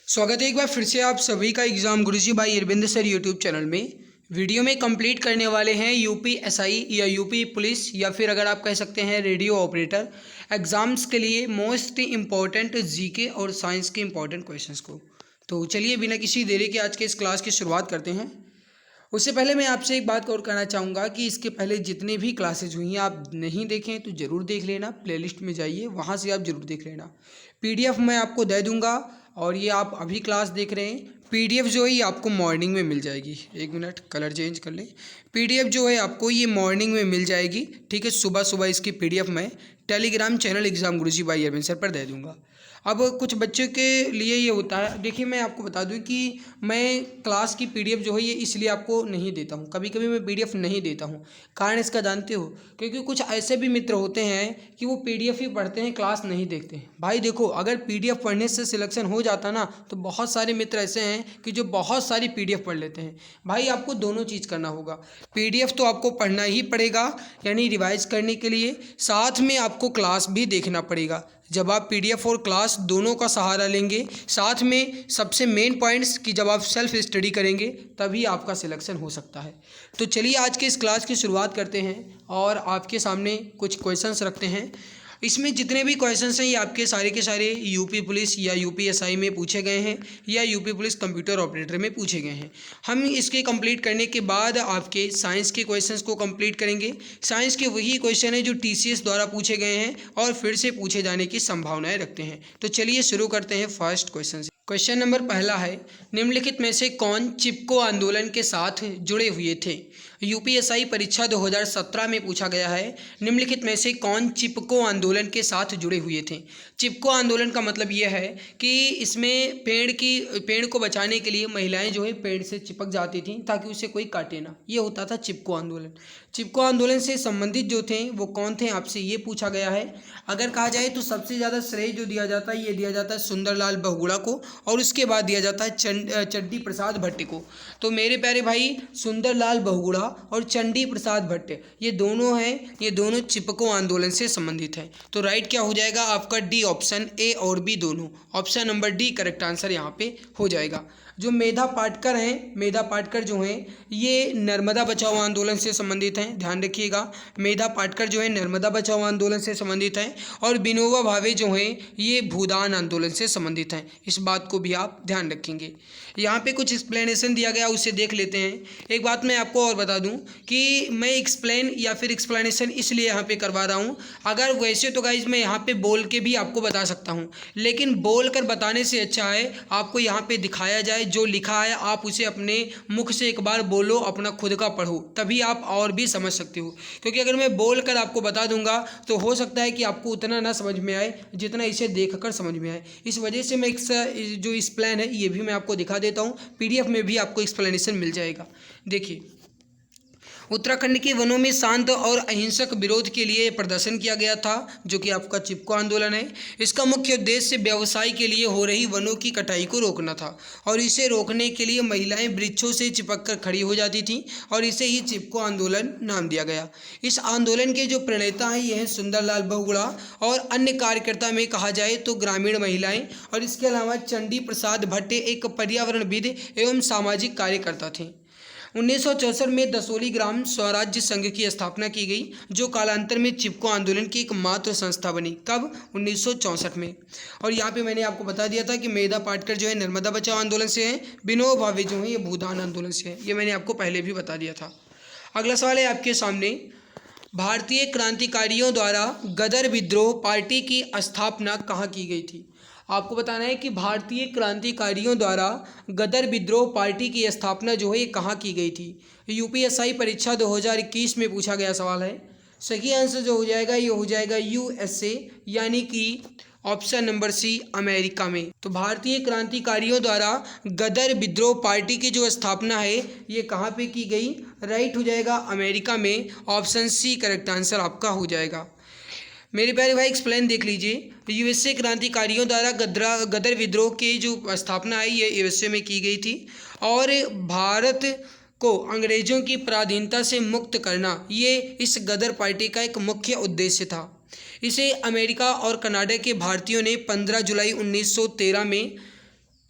स्वागत है एक बार फिर से आप सभी का एग्ज़ाम गुरुजी भाई अरविंद सर यूट्यूब चैनल में। वीडियो में कंप्लीट करने वाले हैं यूपी एसआई या यूपी पुलिस या फिर अगर आप कह सकते हैं रेडियो ऑपरेटर एग्ज़ाम्स के लिए मोस्ट इम्पॉर्टेंट जीके और साइंस के इम्पॉर्टेंट क्वेश्चंस को। तो चलिए बिना किसी देरी के आज के इस क्लास की शुरुआत करते हैं। उससे पहले मैं आपसे एक बात और कहना चाहूँगा कि इसके पहले जितने भी क्लासेज हुई हैं आप नहीं देखें तो ज़रूर देख लेना, प्लेलिस्ट में जाइए वहाँ से आप ज़रूर देख लेना। पीडीएफ मैं आपको दे दूँगा और ये आप अभी क्लास देख रहे हैं। पीडीएफ जो है ये आपको मॉर्निंग में मिल जाएगी। एक मिनट कलर चेंज कर लें। पीडीएफ जो है आपको ये मॉर्निंग में मिल जाएगी, ठीक है। सुबह सुबह इसकी पीडीएफ मैं टेलीग्राम चैनल एग्ज़ाम गुरुजी भाई अरविंद सर पर दे दूँगा। अब कुछ बच्चों के लिए ये होता है, देखिए मैं आपको बता दूं कि मैं क्लास की पीडीएफ जो है ये इसलिए आपको नहीं देता हूँ, कभी कभी मैं पीडीएफ नहीं देता हूँ। कारण इसका जानते हो, क्योंकि कुछ ऐसे भी मित्र होते हैं कि वो पीडीएफ ही पढ़ते हैं, क्लास नहीं देखते हैं। भाई देखो, अगर पीडीएफ पढ़ने से सिलेक्शन हो जाता ना तो बहुत सारे मित्र ऐसे हैं कि जो बहुत सारी पीडीएफ पढ़ लेते हैं। भाई आपको दोनों चीज़ करना होगा। पीडीएफ तो आपको पढ़ना ही पड़ेगा यानी रिवाइज करने के लिए, साथ में आपको क्लास भी देखना पड़ेगा। जब आप पीडीएफ और क्लास दोनों का सहारा लेंगे, साथ में सबसे मेन पॉइंट्स कि जब आप सेल्फ स्टडी करेंगे तभी आपका सिलेक्शन हो सकता है। तो चलिए आज के इस क्लास की शुरुआत करते हैं और आपके सामने कुछ क्वेश्चंस रखते हैं। इसमें जितने भी क्वेश्चंस हैं ये आपके सारे के सारे यूपी पुलिस या यूपी एसआई में पूछे गए हैं या यूपी पुलिस कंप्यूटर ऑपरेटर में पूछे गए हैं। हम इसके कंप्लीट करने के बाद आपके साइंस के क्वेश्चंस को कंप्लीट करेंगे। साइंस के वही क्वेश्चन है जो टीसीएस द्वारा पूछे गए हैं और फिर से पूछे जाने की संभावनाएं रखते हैं। तो चलिए शुरू करते हैं फर्स्ट क्वेश्चन से। क्वेश्चन नंबर पहला है, निम्नलिखित में से कौन चिपको आंदोलन के साथ जुड़े हुए थे? यूपीएसआई परीक्षा 2017 में पूछा गया है, निम्नलिखित में से कौन चिपको आंदोलन के साथ जुड़े हुए थे? चिपको आंदोलन का मतलब यह है कि इसमें पेड़ को बचाने के लिए महिलाएं जो है पेड़ से चिपक जाती थीं ताकि उसे कोई काटे ना। ये होता था चिपको आंदोलन। चिपको आंदोलन से संबंधित जो थे वो कौन थे, आपसे ये पूछा गया है। अगर कहा जाए तो सबसे ज़्यादा श्रेय जो दिया जाता है ये दिया जाता है सुंदरलाल बहुगुणा को और उसके बाद दिया जाता है चंडी प्रसाद भट्ट को। तो मेरे प्यारे भाई, सुंदरलाल बहुगुणा और चंडी प्रसाद भट्ट ये दोनों हैं, ये दोनों चिपको आंदोलन से संबंधित हैं। तो राइट क्या हो जाएगा आपका? डी ऑप्शन, ए और बी दोनों। Option number D correct answer यहाँ पे हो जाएगा। जो मेधा पाटकर हैं, मेधा पाटकर जो हैं ये नर्मदा बचाओ आंदोलन से संबंधित हैं, ध्यान रखिएगा। मेधा पाटकर जो है नर्मदा बचाओ आंदोलन से संबंधित हैं और विनोबा भावे जो हैं ये भूदान आंदोलन से संबंधित हैं। इस बात को भी आप ध्यान रखेंगे। यहाँ पे कुछ एक्सप्लेनेशन दिया गया, उसे देख लेते हैं। एक बात मैं आपको और बता दूं कि मैं एक्सप्लेन या फिर एक्सप्लेनेशन इसलिए यहाँ पे करवा रहा हूँ। अगर वैसे तो गाइज मैं यहाँ पे बोल के भी आपको बता सकता हूँ, लेकिन बोल कर बताने से अच्छा है आपको यहाँ पे दिखाया जाए। जो लिखा है आप उसे अपने मुख से एक बार बोलो, अपना खुद का पढ़ो, तभी आप और भी समझ सकते हो। क्योंकि अगर मैं बोल कर आपको बता दूंगा तो हो सकता है कि आपको उतना ना समझ में आए जितना इसे देख कर समझ में आए। इस वजह से मैं जो इस प्लान है ये भी मैं आपको दिखा देता हूँ। पीडीएफ में भी आपको एक्सप्लेनेशन मिल जाएगा। देखिए, उत्तराखंड के वनों में शांत और अहिंसक विरोध के लिए प्रदर्शन किया गया था, जो कि आपका चिपको आंदोलन है। इसका मुख्य उद्देश्य व्यवसाय के लिए हो रही वनों की कटाई को रोकना था और इसे रोकने के लिए महिलाएं वृक्षों से चिपक कर खड़ी हो जाती थीं और इसे ही चिपको आंदोलन नाम दिया गया। इस आंदोलन के जो प्रणेता हैं ये हैं सुंदरलाल बहुगुणा और अन्य कार्यकर्ता में कहा जाए तो ग्रामीण महिलाएं और इसके अलावा चंडी प्रसाद भट्ट एक पर्यावरणविद एवं सामाजिक कार्यकर्ता थे। 1964 में दसोली ग्राम स्वराज्य संघ की स्थापना की गई, जो कालांतर में चिपको आंदोलन की एकमात्र संस्था बनी। कब? 1964 में। और यहाँ पे मैंने आपको बता दिया था कि मेधा पाटकर जो है नर्मदा बचाओ आंदोलन से हैं, विनोबा भावे जो है ये भूदान आंदोलन से हैं। ये मैंने आपको पहले भी बता दिया था। अगला सवाल है आपके सामने, भारतीय क्रांतिकारियों द्वारा गदर विद्रोह पार्टी की स्थापना कहाँ की गई थी? आपको बताना है कि भारतीय क्रांतिकारियों द्वारा गदर विद्रोह पार्टी की स्थापना जो है ये कहाँ की गई थी? यूपीएसआई परीक्षा 2021 में पूछा गया सवाल है। सही आंसर जो हो जाएगा ये हो जाएगा यूएसए, यानी कि ऑप्शन नंबर सी अमेरिका में। तो भारतीय क्रांतिकारियों द्वारा गदर विद्रोह पार्टी की जो स्थापना है ये कहाँ पे की गई? राइट हो जाएगा अमेरिका में। ऑप्शन सी करेक्ट आंसर आपका हो जाएगा। मेरे प्यारे भाई एक्सप्लेन देख लीजिए। यूएसए क्रांतिकारियों द्वारा गदर विद्रोह की जो स्थापना है ये यूएसए में की गई थी और भारत को अंग्रेजों की पराधीनता से मुक्त करना ये इस गदर पार्टी का एक मुख्य उद्देश्य था। इसे अमेरिका और कनाडा के भारतीयों ने 15 जुलाई 1913 में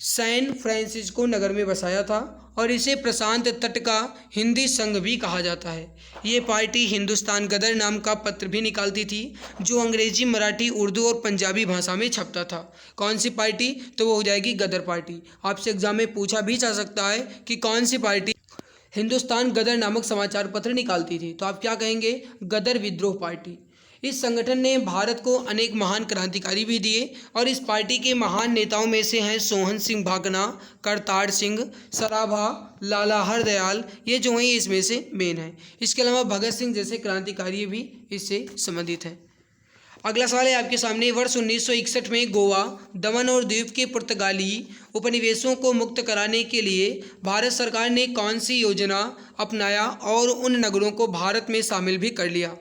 सैन फ्रांसिस्को नगर में बसाया था और इसे प्रशांत तट का हिंदी संघ भी कहा जाता है। ये पार्टी हिंदुस्तान गदर नाम का पत्र भी निकालती थी जो अंग्रेजी, मराठी, उर्दू और पंजाबी भाषा में छपता था। कौन सी पार्टी? तो वो हो जाएगी गदर पार्टी। आपसे एग्जाम में पूछा भी जा सकता है कि कौन सी पार्टी हिंदुस्तान गदर नामक समाचार पत्र निकालती थी, तो आप क्या कहेंगे? गदर विद्रोह पार्टी। इस संगठन ने भारत को अनेक महान क्रांतिकारी भी दिए और इस पार्टी के महान नेताओं में से हैं सोहन सिंह भाकना, करतार सिंह सराभा, लाला हरदयाल, ये जो हैं इसमें से मेन हैं। इसके अलावा भगत सिंह जैसे क्रांतिकारी भी इससे संबंधित हैं। अगला सवाल है आपके सामने, वर्ष 1961 में गोवा, दमन और द्वीप के पुर्तगाली उपनिवेशों को मुक्त कराने के लिए भारत सरकार ने कौन सी योजना अपनाया और उन नगरों को भारत में शामिल भी कर लिया?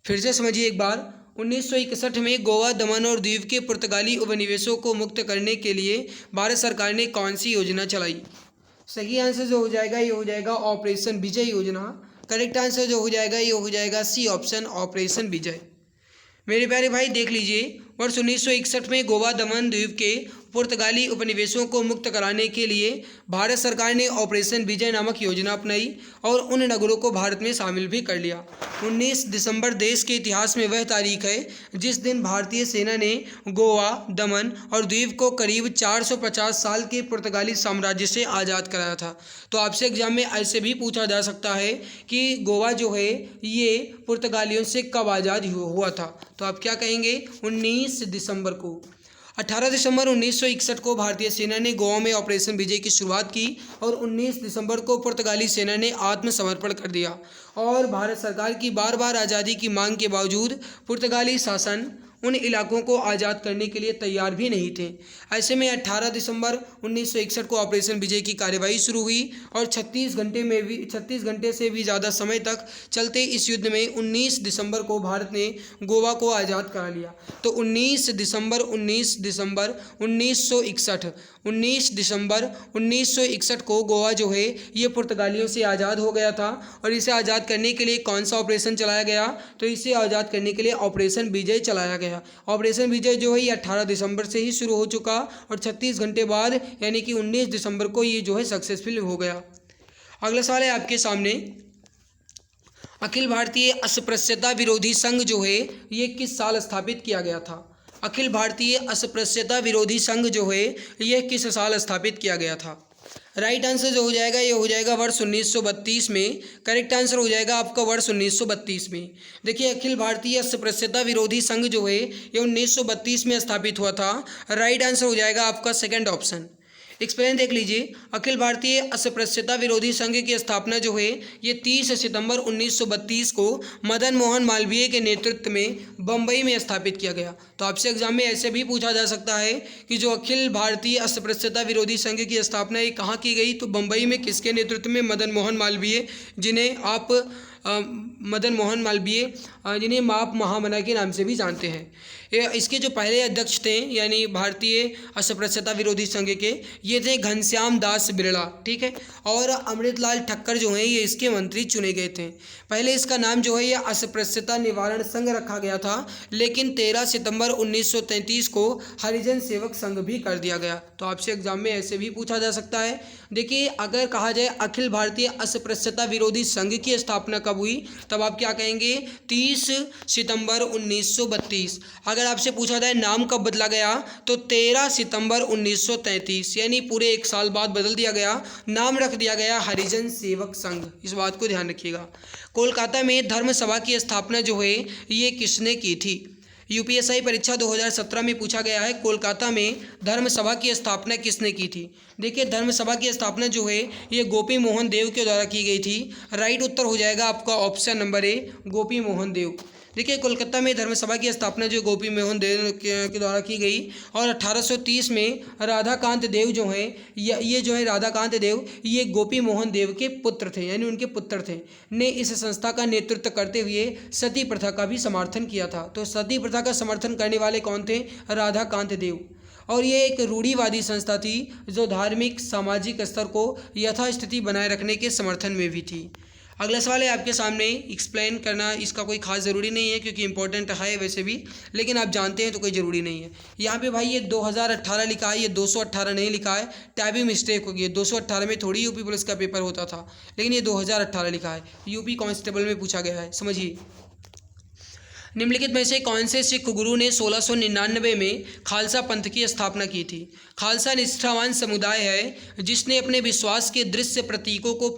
फिर से समझिए एक बार। 1961 में गोवा, दमन और द्वीप के पुर्तगाली उपनिवेशों को मुक्त करने के लिए भारत सरकार ने कौन सी योजना चलाई? सही आंसर जो हो जाएगा ये हो जाएगा ऑपरेशन विजय योजना। करेक्ट आंसर जो हो जाएगा ये हो जाएगा सी ऑप्शन, ऑपरेशन विजय। मेरे प्यारे भाई देख लीजिए, वर्ष 1961 में गोवा, दमन द्वीप के पुर्तगाली उपनिवेशों को मुक्त कराने के लिए भारत सरकार ने ऑपरेशन विजय नामक योजना अपनाई और उन नगरों को भारत में शामिल भी कर लिया। 19 दिसंबर देश के इतिहास में वह तारीख है जिस दिन भारतीय सेना ने गोवा, दमन और द्वीप को करीब 450 साल के पुर्तगाली साम्राज्य से आज़ाद कराया था। तो आपसे एग्जाम में ऐसे भी पूछा जा सकता है कि गोवा जो है ये पुर्तगालियों से कब आज़ाद हुआ था? तो आप क्या कहेंगे? 19 दिसंबर को। 18 दिसंबर 1961 को भारतीय सेना ने गोवा में ऑपरेशन विजय की शुरुआत की और 19 दिसंबर को पुर्तगाली सेना ने आत्मसमर्पण कर दिया और भारत सरकार की बार बार आज़ादी की मांग के बावजूद पुर्तगाली शासन उन इलाकों को आज़ाद करने के लिए तैयार भी नहीं थे। ऐसे में 18 दिसंबर 1961 को ऑपरेशन विजय की कार्यवाही शुरू हुई और 36 घंटे से भी ज़्यादा समय तक चलते इस युद्ध में 19 दिसंबर को भारत ने गोवा को आज़ाद करा लिया। तो 19 दिसंबर 1961 को गोवा जो है ये पुर्तगालियों से आज़ाद हो गया था और इसे आज़ाद करने के लिए कौन सा ऑपरेशन चलाया गया? तो इसे आज़ाद करने के लिए ऑपरेशन विजय चलाया गया। ऑपरेशन विजय जो है ये 18 दिसंबर से ही शुरू हो चुका और 36 घंटे बाद यानी कि 19 दिसंबर को ये जो है सक्सेसफुल हो गया। अगला सवाल है आपके सामने, अखिल भारतीय अस्पृश्यता विरोधी संघ जो है ये किस साल स्थापित किया गया था? अखिल भारतीय अस्पृश्यता विरोधी संघ जो है यह किस साल स्थापित किया गया था? राइट आंसर जो हो जाएगा ये हो जाएगा वर्ष 1932 में। करेक्ट आंसर हो जाएगा आपका वर्ष 1932 में। देखिए अखिल भारतीय अस्पृश्यता विरोधी संघ जो है ये 1932 में स्थापित हुआ था। राइट आंसर हो जाएगा आपका सेकंड ऑप्शन। एक्सप्लेन देख लीजिए, अखिल भारतीय अस्पृश्यता विरोधी संघ की स्थापना जो है ये 30 सितंबर 1932 को मदन मोहन मालवीय के नेतृत्व में बम्बई में स्थापित किया गया। तो आपसे एग्जाम में ऐसे भी पूछा जा सकता है कि जो अखिल भारतीय अस्पृश्यता विरोधी संघ की स्थापना ये कहाँ की गई? तो बम्बई में। किसके नेतृत्व में? मदन मोहन मालवीय, जिन्हें आप मदन मोहन मालवीय जिन्हें आप महामना के नाम से भी जानते हैं। इसके जो पहले अध्यक्ष थे यानी भारतीय अस्पृश्यता विरोधी संघ के, ये थे घनश्याम दास बिरला, ठीक है, और अमृतलाल ठक्कर जो हैं ये इसके मंत्री चुने गए थे। पहले इसका नाम जो है ये अस्पृश्यता निवारण संघ रखा गया था, लेकिन 13 सितंबर 1933 को हरिजन सेवक संघ भी कर दिया गया। तो आपसे एग्जाम में ऐसे भी पूछा जा सकता है। देखिए अगर कहा जाए अखिल भारतीय अस्पृश्यता विरोधी संघ की स्थापना कब हुई, तब आप क्या कहेंगे? 30 सितंबर 1932। अगर आपसे पूछा जाए नाम कब बदला गया, तो 13 सितंबर 1933, यानी पूरे एक साल बाद बदल दिया गया, नाम रख दिया गया हरिजन सेवक संघ। इस बात को ध्यान रखिएगा। कोलकाता में धर्म सभा की स्थापना जो है ये किसने की थी? यूपीएससी परीक्षा 2017 में पूछा गया है, कोलकाता में धर्म सभा की स्थापना किसने की थी? देखिए धर्म सभा की स्थापना जो है ये गोपी मोहन देव के द्वारा की गई थी। राइट उत्तर हो जाएगा आपका ऑप्शन नंबर ए, गोपी मोहन देव। देखिए कोलकाता में धर्म सभा की स्थापना जो गोपी मोहन देव के द्वारा की गई और 1830 में राधाकांत देव जो हैं ये जो है राधाकांत देव ये गोपी मोहन देव के पुत्र थे, यानी उनके पुत्र थे, ने इस संस्था का नेतृत्व करते हुए सती प्रथा का भी समर्थन किया था। तो सती प्रथा का समर्थन करने वाले कौन थे? राधाकांत देव। और ये एक रूढ़िवादी संस्था थी जो धार्मिक सामाजिक स्तर को यथास्थिति बनाए रखने के समर्थन में भी थी। अगला सवाल है आपके सामने, एक्सप्लेन करना इसका कोई खास ज़रूरी नहीं है क्योंकि इंपॉर्टेंट है वैसे भी, लेकिन आप जानते हैं तो कोई ज़रूरी नहीं है। यहाँ पे भाई ये 2018 लिखा है, ये 218 नहीं लिखा है, टाइपिंग मिस्टेक होगी। 218 में थोड़ी यूपी पुलिस का पेपर होता था, लेकिन ये 2018 लिखा है, यूपी कांस्टेबल में पूछा गया है, समझिए। निम्नलिखित में से कौन से सिख गुरु ने 1699 में खालसा पंथ की स्थापना की थी? खालसा निष्ठावान समुदाय है जिसने अपने विश्वास के दृश्य प्रतीकों को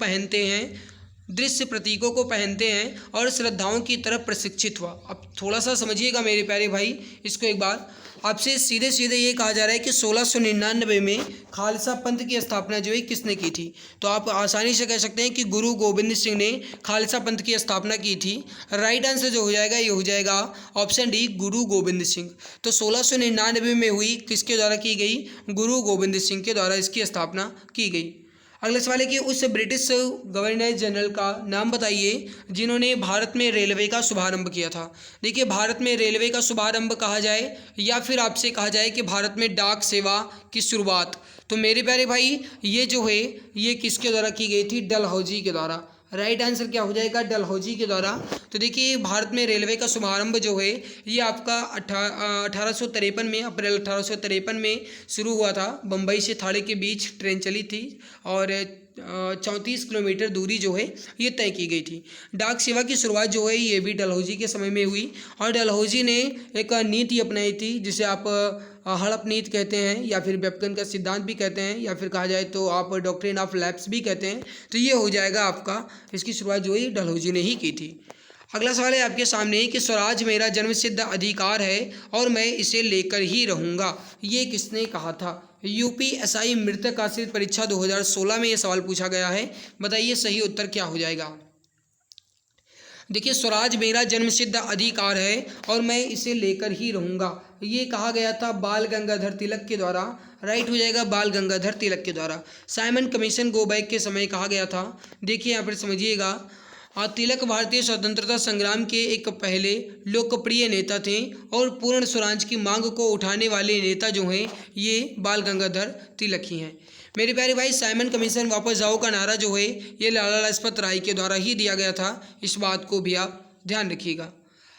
पहनते हैं और श्रद्धाओं की तरफ प्रशिक्षित हुआ। अब थोड़ा सा समझिएगा मेरे प्यारे भाई, इसको एक बार आपसे सीधे सीधे ये कहा जा रहा है कि 1699 में खालसा पंथ की स्थापना जो है किसने की थी? तो आप आसानी से कह सकते हैं कि गुरु गोविंद सिंह ने खालसा पंथ की स्थापना की थी। राइट आंसर जो हो जाएगा ये हो जाएगा ऑप्शन डी, गुरु गोविंद सिंह। तो 1699 में हुई, किसके द्वारा की गई? गुरु गोविंद सिंह के द्वारा इसकी स्थापना की गई। अगला सवाल है कि उस ब्रिटिश गवर्नर जनरल का नाम बताइए जिन्होंने भारत में रेलवे का शुभारंभ किया था। देखिए, भारत में रेलवे का शुभारंभ कहा जाए या फिर आपसे कहा जाए कि भारत में डाक सेवा की शुरुआत, तो मेरे प्यारे भाई ये जो है ये किसके द्वारा की गई थी? डलहौजी के द्वारा। राइट आंसर क्या हो जाएगा? डलहौजी के द्वारा। तो देखिए, भारत में रेलवे का शुभारंभ जो है ये आपका 1853 में, अप्रैल 1853 में शुरू हुआ था। बम्बई से थाने के बीच ट्रेन चली थी और 34 किलोमीटर दूरी जो है ये तय की गई थी। डाक सेवा की शुरुआत जो है ये भी डलहौजी के समय में हुई और डलहौजी ने एक नीति अपनाई थी जिसे आप हड़प नीति कहते हैं या फिर व्युत्पन्न का सिद्धांत भी कहते हैं या फिर कहा जाए तो आप डॉक्ट्रिन ऑफ लैप्स भी कहते हैं। तो ये हो जाएगा आपका, इसकी शुरुआत जो है डलहौजी ने ही की थी। अगला सवाल है आपके सामने कि स्वराज मेरा जन्मसिद्ध अधिकार है और मैं इसे लेकर ही रहूँगा, ये किसने कहा था? यूपीएसआई मृतक आश्रित परीक्षा 2016 में ये सवाल पूछा गया है। बताइए सही उत्तर क्या हो जाएगा? देखिए, स्वराज मेरा जन्मसिद्ध अधिकार है और मैं इसे लेकर ही रहूँगा, ये कहा गया था बाल गंगाधर तिलक के द्वारा। राइट हो जाएगा, बाल गंगाधर तिलक के द्वारा। साइमन कमीशन गो बैक के समय कहा गया था। देखिए यहाँ पर समझिएगा, तिलक भारतीय स्वतंत्रता संग्राम के एक पहले लोकप्रिय नेता थे और पूर्ण स्वराज की मांग को उठाने वाले नेता जो हैं ये बाल गंगाधर तिलक ही हैं। मेरे प्यारे भाई, साइमन कमीशन वापस जाओ का नारा जो है ये लाला लाजपत राय के द्वारा ही दिया गया था, इस बात को भी आप ध्यान रखिएगा।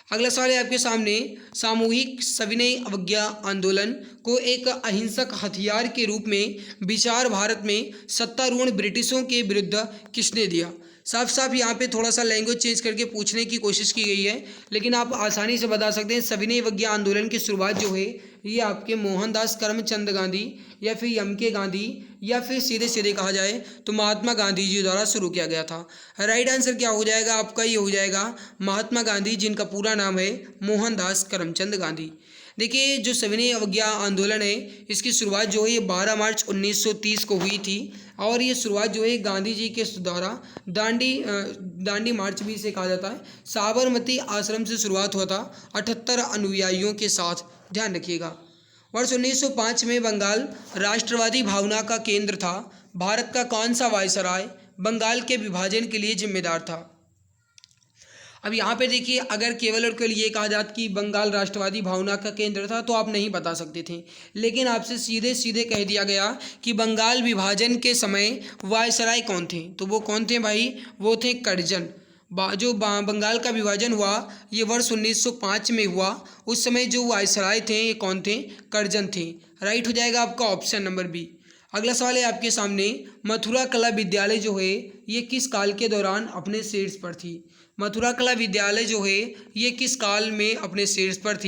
अगला सवाल है आपके सामने, सामूहिक सविनय अवज्ञा आंदोलन को एक अहिंसक हथियार के रूप में विचार भारत में सत्तारूढ़ ब्रिटिशों के विरुद्ध किसने दिया? साफ साफ यहाँ पे थोड़ा सा लैंग्वेज चेंज करके पूछने की कोशिश की गई है, लेकिन आप आसानी से बता सकते हैं सविनय अवज्ञा आंदोलन की शुरुआत जो है ये आपके मोहनदास करमचंद गांधी या फिर एम.के. गांधी या फिर सीधे सीधे कहा जाए तो महात्मा गांधी जी द्वारा शुरू किया गया था। राइट आंसर क्या हो जाएगा आपका? ये हो जाएगा महात्मा गांधी, जिनका पूरा नाम है मोहनदास करमचंद गांधी। देखिए, जो सविनय अवज्ञा आंदोलन है इसकी शुरुआत जो है ये 12 मार्च 1930 को हुई थी और ये शुरुआत जो है गांधी जी के द्वारा दांडी मार्च भी इसे कहा जाता है, साबरमती आश्रम से शुरुआत हुआ था 78 अनुयायियों के साथ। ध्यान रखिएगा। वर्ष 1905 में बंगाल राष्ट्रवादी भावना का केंद्र था। भारत का कौन सा वायसराय बंगाल के विभाजन के लिए जिम्मेदार था? अब यहाँ पे देखिए, अगर केवल और केवल ये कहा जाता कि बंगाल राष्ट्रवादी भावना का केंद्र था तो आप नहीं बता सकते थे, लेकिन आपसे सीधे सीधे कह दिया गया कि बंगाल विभाजन के समय वायसराय कौन थे, तो वो कौन थे भाई? वो थे कर्जन। जो बंगाल का विभाजन हुआ ये वर्ष 1905 में हुआ, उस समय जो वायसराय थे ये कौन थे? कर्जन थे। राइट हो जाएगा आपका ऑप्शन नंबर बी। अगला सवाल है आपके सामने, मथुरा कला विद्यालय जो है ये किस काल के दौरान अपने शीर्ष पर थी? मथुरा कला विद्यालय जो है ये किस काल में अपने शीर्ष पर थी?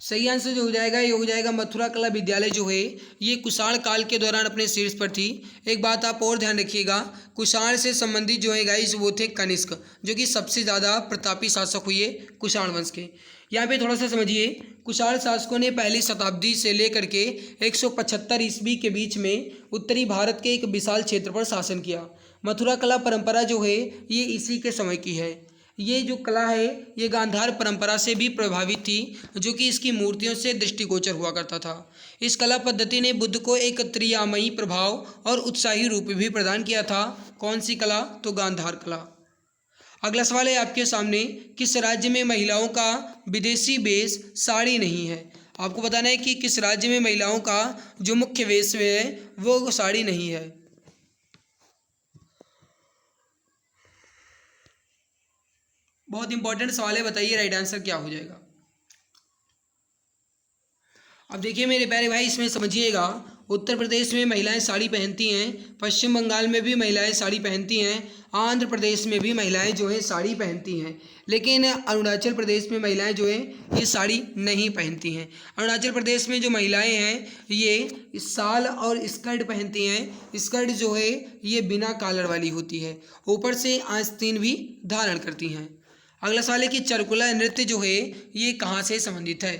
सही आंसर जो हो जाएगा ये हो जाएगा मथुरा कला विद्यालय जो है ये कुषाण काल के दौरान अपने शीर्ष पर थी। एक बात आप और ध्यान रखिएगा, कुषाण से संबंधित जो है गाइस वो थे कनिष्क, जो कि सबसे ज़्यादा प्रतापी शासक हुए कुषाण वंश के। यहाँ पे थोड़ा सा समझिए, कुषाण शासकों ने पहली शताब्दी से लेकर के 175 ईस्वी के बीच में उत्तरी भारत के एक विशाल क्षेत्र पर शासन किया। मथुरा कला परंपरा जो है ये इसी के समय की है। ये जो कला है ये गांधार परंपरा से भी प्रभावित थी, जो कि इसकी मूर्तियों से दृष्टिगोचर हुआ करता था। इस कला पद्धति ने बुद्ध को एक त्रियामयी प्रभाव और उत्साही रूप भी प्रदान किया था। कौन सी कला? तो गांधार कला। अगला सवाल है आपके सामने, किस राज्य में महिलाओं का विदेशी वेश साड़ी नहीं है? आपको बताना है कि किस राज्य में महिलाओं का जो मुख्य वेश है वो साड़ी नहीं है। बहुत इंपॉर्टेंट सवाल है, बताइए राइट आंसर क्या हो जाएगा। अब देखिए मेरे प्यारे भाई, इसमें समझिएगा, उत्तर प्रदेश में महिलाएं साड़ी पहनती हैं, पश्चिम बंगाल में भी महिलाएं साड़ी पहनती हैं, आंध्र प्रदेश में भी महिलाएं जो है साड़ी पहनती हैं, लेकिन अरुणाचल प्रदेश में महिलाएं जो हैं ये साड़ी नहीं पहनती हैं। अरुणाचल प्रदेश में जो महिलाएं हैं ये शाल और स्कर्ट पहनती हैं। स्कर्ट जो है ये बिना कॉलर वाली होती है, ऊपर से आस्तीन भी धारण करती हैं। अगला सवाल है कि चरकुला नृत्य जो है ये कहाँ से संबंधित है।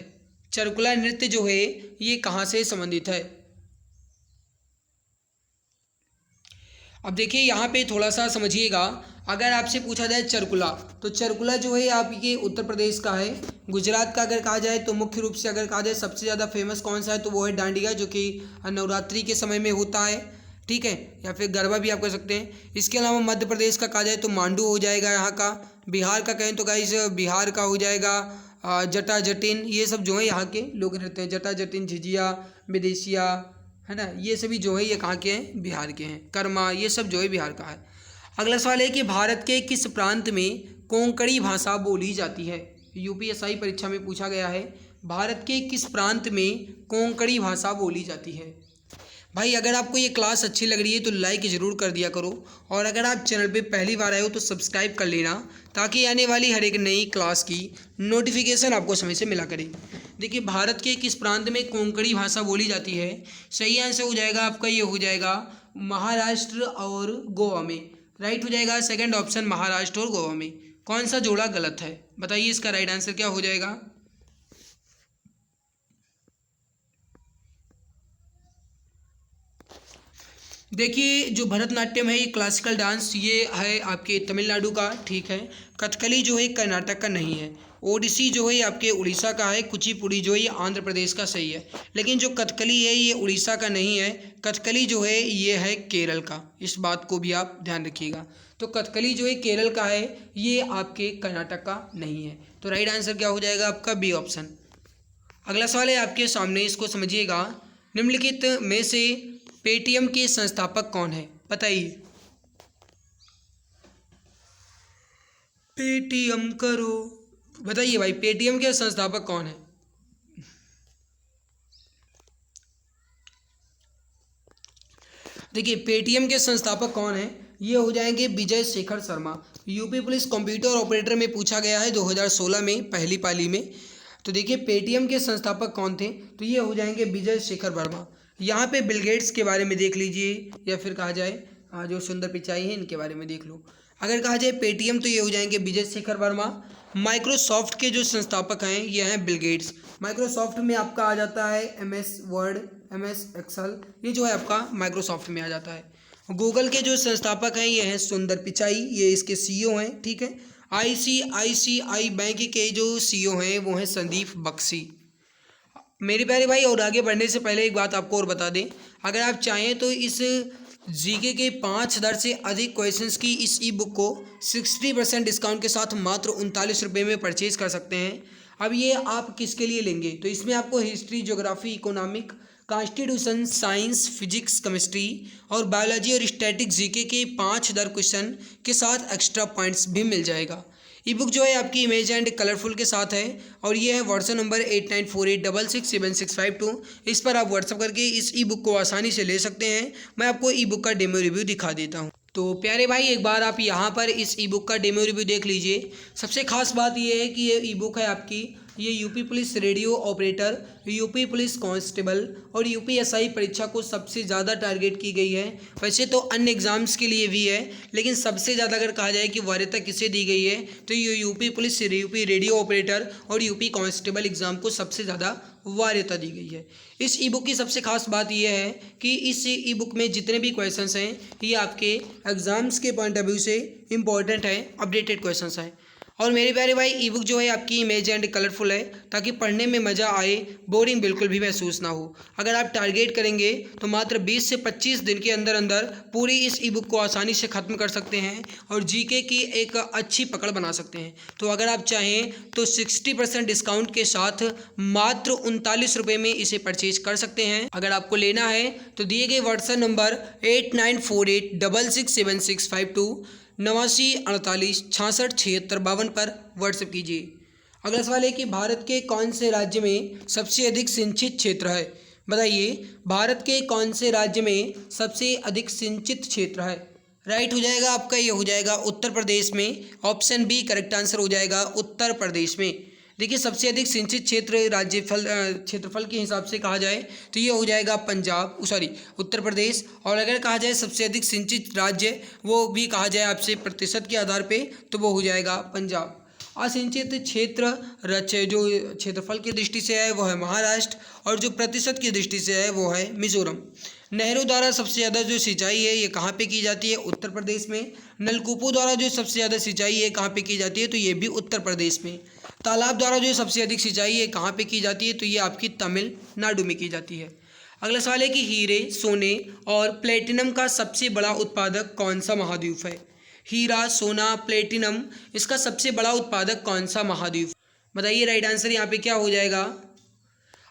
चरकुला नृत्य जो है ये कहाँ से संबंधित है। अब देखिए यहाँ पे थोड़ा सा समझिएगा, अगर आपसे पूछा जाए चरकुला, तो चरकुला जो है आपके उत्तर प्रदेश का है। गुजरात का अगर कहा जाए तो मुख्य रूप से अगर कहा जाए सबसे ज़्यादा फेमस कौन सा है तो वो है डांडिया, जो कि नवरात्रि के समय में होता है, ठीक है, या फिर गरबा भी आप कह सकते हैं। इसके अलावा मध्य प्रदेश का कहा जाए तो मांडू हो जाएगा यहाँ का। बिहार का कहें तो गाइस बिहार का हो जाएगा जटा जटिन, ये सब जो है यहाँ के लोक नृत्य हैं। जटा जटिन, झिझिया, विदेशिया, है ना, ये सभी जो है ये कहाँ के हैं, बिहार के हैं। कर्मा, ये सब जो है बिहार का है। अगला सवाल है कि भारत के किस प्रांत में कोंकणी भाषा बोली जाती है। यूपीएसआई परीक्षा में पूछा गया है, भारत के किस प्रांत में कोंकणी भाषा बोली जाती है। भाई अगर आपको ये क्लास अच्छी लग रही है तो लाइक ज़रूर कर दिया करो, और अगर आप चैनल पे पहली बार आए हो तो सब्सक्राइब कर लेना, ताकि आने वाली हर एक नई क्लास की नोटिफिकेशन आपको समय से मिला करे। देखिए भारत के किस प्रांत में कोंकणी भाषा बोली जाती है, सही आंसर हो जाएगा आपका, ये हो जाएगा महाराष्ट्र और गोवा में। राइट हो जाएगा सेकंड ऑप्शन, महाराष्ट्र और गोवा में। कौन सा जोड़ा गलत है, बताइए इसका राइट आंसर क्या हो जाएगा। देखिए जो भरतनाट्यम है ये क्लासिकल डांस, ये है आपके तमिलनाडु का, ठीक है। कथकली जो है कर्नाटक का नहीं है। ओडिसी जो है आपके उड़ीसा का है। कुचिपुड़ी जो है ये आंध्र प्रदेश का, सही है। लेकिन जो कथकली है ये उड़ीसा का नहीं है। कथकली जो है ये है केरल का, इस बात को भी आप ध्यान रखिएगा। तो कथकली जो है केरल का है, ये आपके कर्नाटक का नहीं है। तो राइट आंसर क्या हो जाएगा आपका, बी ऑप्शन। अगला सवाल है आपके सामने, इसको समझिएगा। निम्नलिखित में से पेटीएम के संस्थापक कौन है, बताइए। पेटीएम करो, बताइए भाई पेटीएम के संस्थापक कौन है। देखिए पेटीएम के संस्थापक कौन है, ये हो जाएंगे Vijay Shekhar Sharma. UP police computer operator में पूछा गया है 2016 में पहली पाली में। तो देखिए पेटीएम के संस्थापक कौन थे, तो ये हो जाएंगे विजय शेखर वर्मा। यहाँ पे बिल गेट्स के बारे में देख लीजिए, या फिर कहा जाए जो सुंदर पिचाई है इनके बारे में देख लो। अगर कहा जाए पेटीएम तो ये हो जाएंगे विजय शेखर वर्मा। माइक्रोसॉफ्ट के जो संस्थापक हैं ये हैं बिल गेट्स। माइक्रोसॉफ्ट में आपका आ जाता है MS वर्ड, MS एक्सेल, ये जो है आपका माइक्रोसॉफ्ट में आ जाता है। गूगल के जो संस्थापक हैं ये हैं सुंदर पिचाई, ये इसके CEO हैं, ठीक है। ICICI बैंक के जो CEO हैं वो हैं संदीप बख्शी। मेरे प्यारे भाई और आगे बढ़ने से पहले एक बात आपको और बता दें, अगर आप चाहें तो इस जीके के 5000 से अधिक क्वेश्चंस की इस ई बुक को 60% डिस्काउंट के साथ मात्र 39 रुपये में परचेज कर सकते हैं। अब ये आप किसके लिए लेंगे, तो इसमें आपको history, geography, economic, constitution, science, physics, chemistry और बायोलॉजी और स्टैटिक जीके के 5000 क्वेश्चन के साथ एक्स्ट्रा पॉइंट्स भी मिल जाएगा। ई बुक जो है आपकी इमेज एंड कलरफुल के साथ है, और ये है व्हाट्सएप नंबर 8948667652। इस पर आप व्हाट्सएप करके इस ई बुक को आसानी से ले सकते हैं। मैं आपको ई बुक का डेमो रिव्यू दिखा देता हूँ। तो प्यारे भाई एक बार आप यहाँ पर इस ई बुक का डेमो रिव्यू देख लीजिए। सबसे खास बात ये है कि ये ई बुक है आपकी, ये UP police radio operator, UP police constable और यूपीएसआई परीक्षा को सबसे ज़्यादा टारगेट की गई है। वैसे तो अन्य एग्ज़ाम्स के लिए भी है, लेकिन सबसे ज़्यादा अगर कहा जाए कि वरीयता किसे दी गई है तो ये UP police, UP radio operator और यूपी कांस्टेबल एग्ज़ाम को सबसे ज़्यादा वरीयता दी गई है। इस ई बुक की सबसे खास बात यह है कि इस ई बुक में जितने भी क्वेश्चंस हैं ये आपके एग्ज़ाम्स के पॉइंट ऑफ व्यू से इम्पॉर्टेंट है, अपडेटेड क्वेश्चंस हैं। और मेरे प्यारे भाई ई बुक जो है आपकी इमेज एंड कलरफुल है, ताकि पढ़ने में मज़ा आए, बोरिंग बिल्कुल भी महसूस ना हो। अगर आप टारगेट करेंगे तो मात्र 20 से 25 दिन के अंदर अंदर पूरी इस ई बुक को आसानी से ख़त्म कर सकते हैं और जीके की एक अच्छी पकड़ बना सकते हैं। तो अगर आप चाहें तो 60% डिस्काउंट के साथ मात्र 39 रुपये में इसे परचेज कर सकते हैं। अगर आपको लेना है तो दिए गए व्हाट्सएप नंबर 8948667652 8948667652 पर व्हाट्सएप कीजिए। अगला सवाल है कि भारत के कौन से राज्य में सबसे अधिक सिंचित क्षेत्र है? बताइए, भारत के कौन से राज्य में सबसे अधिक सिंचित क्षेत्र है? राइट हो जाएगा आपका, ये हो जाएगा उत्तर प्रदेश में। ऑप्शन बी करेक्ट आंसर हो जाएगा, उत्तर प्रदेश में। देखिए, सबसे अधिक सिंचित क्षेत्र क्षेत्रफल के हिसाब से कहा जाए तो ये हो जाएगा उत्तर प्रदेश। और अगर कहा जाए सबसे अधिक सिंचित राज्य, वो भी कहा जाए आपसे प्रतिशत के आधार पे, तो वो हो जाएगा पंजाब। असिंचित क्षेत्र जो क्षेत्रफल की दृष्टि से है वो है महाराष्ट्र, और जो प्रतिशत की दृष्टि से है वो है मिजोरम। नहरों द्वारा सबसे ज़्यादा जो सिंचाई है ये कहाँ पे की जाती है? उत्तर प्रदेश में। नलकूपों द्वारा जो सबसे ज़्यादा सिंचाई है कहाँ पे की जाती है? तो ये भी उत्तर प्रदेश में। तालाब द्वारा जो सबसे अधिक सिंचाई है कहाँ पे की जाती है? तो ये आपकी तमिलनाडु में की जाती है। अगला सवाल है कि हीरे, सोने और प्लेटिनम का सबसे बड़ा उत्पादक कौन सा महाद्वीप है? हीरा, सोना, प्लेटिनम, इसका सबसे बड़ा उत्पादक कौन सा महाद्वीप? बताइए, राइट आंसर यहाँ पे क्या हो जाएगा?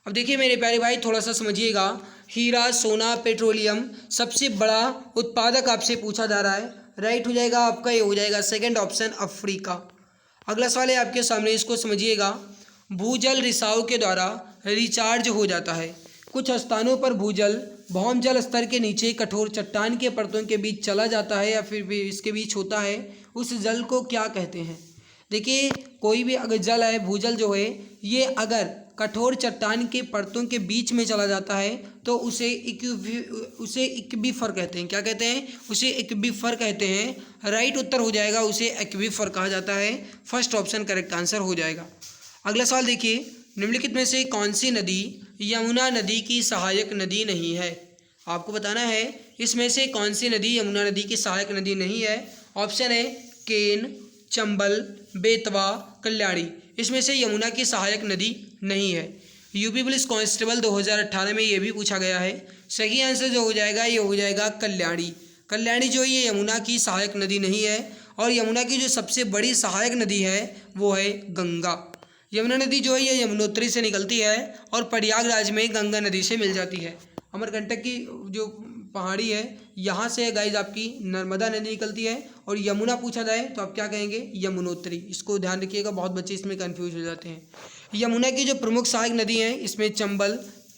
अब देखिए मेरे प्यारे भाई, थोड़ा सा समझिएगा। हीरा, सोना, पेट्रोलियम, सबसे बड़ा उत्पादक आपसे पूछा जा रहा है। राइट हो जाएगा आपका, ये हो जाएगा सेकंड ऑप्शन, अफ्रीका। अगला सवाल है आपके सामने, इसको समझिएगा। भूजल रिसाव के द्वारा रिचार्ज हो जाता है। कुछ स्थानों पर भूजल भौम जल स्तर के नीचे कठोर चट्टान के परतों के बीच चला जाता है या फिर भी इसके बीच होता है, उस जल को क्या कहते हैं? देखिए, कोई भी अगर जल है, भूजल जो है, ये अगर कठोर चट्टान के परतों के बीच में चला जाता है तो उसे एक्वीफर कहते हैं। क्या कहते हैं? उसे एक्वीफर कहते हैं। राइट उत्तर हो जाएगा, उसे एक्वीफर कहा जाता है। फर्स्ट ऑप्शन करेक्ट आंसर हो जाएगा। अगला सवाल देखिए, निम्नलिखित में से कौन सी नदी यमुना नदी की सहायक नदी नहीं है? आपको बताना है इसमें से कौन सी नदी यमुना नदी की सहायक नदी नहीं है। ऑप्शन है केन, चंबल, बेतवा, कल्याणी। इसमें से यमुना की सहायक नदी नहीं है। यूपी पुलिस कांस्टेबल 2018 में ये भी पूछा गया है। सही आंसर जो हो जाएगा ये हो जाएगा कल्याणी। कल्याणी जो ये यमुना की सहायक नदी नहीं है। और यमुना की जो सबसे बड़ी सहायक नदी है वो है गंगा। यमुना नदी जो है ये यमुनोत्री से निकलती है और प्रयागराज में गंगा नदी से मिल जाती है। अमरकंटक की जो पहाड़ी है यहाँ से गाइज आपकी नर्मदा नदी निकलती है। और यमुना पूछा जाए तो आप क्या कहेंगे? यमुनोत्री। इसको ध्यान रखिएगा, बहुत बच्चे इसमें कंफ्यूज हो जाते हैं। यमुना की जो प्रमुख सहायक नदी हैं इसमें चंबल,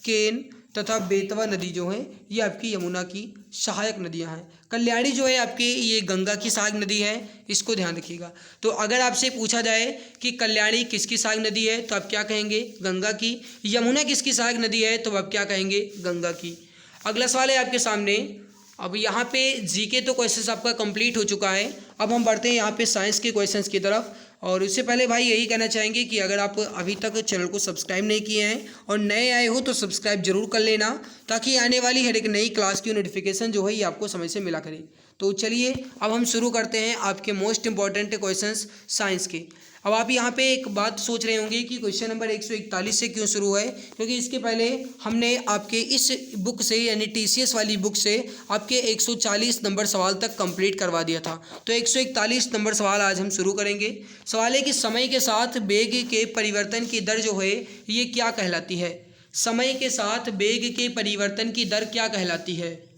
केन तथा बेतवा नदी जो है ये आपकी यमुना की सहायक नदियां हैं। कल्याणी जो है आपकी ये गंगा की सहायक नदी है, इसको ध्यान रखिएगा। तो अगर आपसे पूछा जाए कि कल्याणी किसकी सहायक नदी है तो आप क्या कहेंगे? गंगा की। यमुना किसकी सहायक नदी है तो आप क्या कहेंगे? गंगा की। अगला सवाल है आपके सामने। अब यहाँ पे जीके तो क्वेश्चंस आपका कंप्लीट हो चुका है। अब हम बढ़ते हैं यहाँ पे साइंस के क्वेश्चंस की तरफ। और उससे पहले भाई यही कहना चाहेंगे कि अगर आप अभी तक चैनल को सब्सक्राइब नहीं किए हैं और नए आए हो तो सब्सक्राइब जरूर कर लेना, ताकि आने वाली हर एक नई क्लास की नोटिफिकेशन जो है ये आपको समय से मिला करे। तो चलिए अब हम शुरू करते हैं आपके मोस्ट इंपॉर्टेंट क्वेश्चंस साइंस के। अब आप यहाँ पे एक बात सोच रहे होंगे कि क्वेश्चन नंबर 141 से क्यों शुरू है, क्योंकि इसके पहले हमने आपके इस बुक से यानी TCS वाली बुक से आपके 140 नंबर सवाल तक कंप्लीट करवा दिया था। तो 141 नंबर सवाल आज हम शुरू करेंगे। सवाल है कि समय के साथ वेग के परिवर्तन की दर जो है ये क्या कहलाती है? समय के साथ वेग के परिवर्तन की दर क्या कहलाती है?